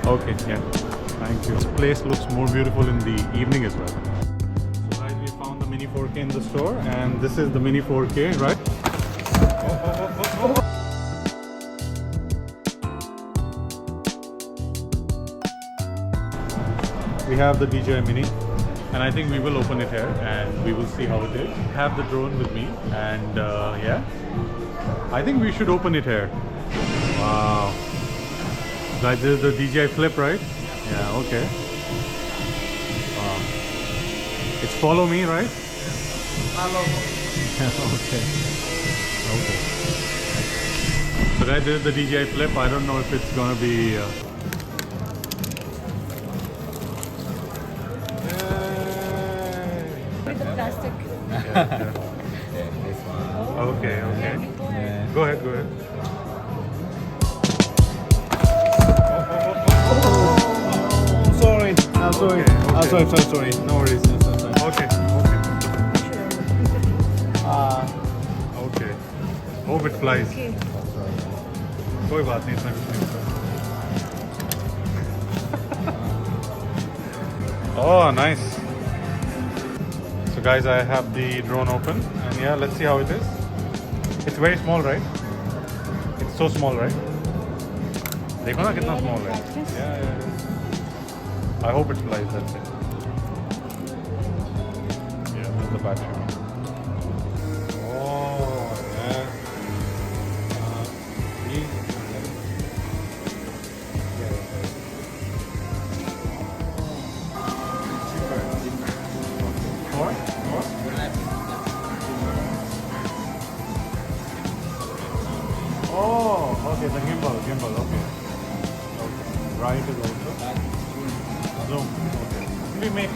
Okay, yeah. Thank you. This place looks more beautiful in the evening as well. So guys, we found the Mini 4K in the store, and this is the Mini 4K, right? We have the DJI Mini, and I think we will open it here and we will see how it is. I have the drone with me, and yeah, I think we should open it here. Wow. Guys, this is the DJI Flip, right? Yeah, okay. Wow. It's follow me, right? Okay. Okay. So guys, this is the DJI Flip. I don't know if it's gonna be... With the plastic. Okay, okay. Go ahead, go ahead. Sorry. I'm sorry. Okay, I'm okay. sorry. No worries. Okay, okay. Uh, Okay. Hope it flies. Okay. कोई बात नहीं इसमें कुछ नहीं होता। Oh, nice. So guys, I have the drone open, and yeah, let's see how it is. It's very small, right? It's so small, right? देखो ना कितना small है. Yeah. I hope it flies. That's it. Yeah, that's the battery. Oh, yeah. Oh, okay, the gimbal, okay. Right is also. Zoom, okay. We make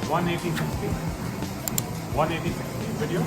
180 60 video.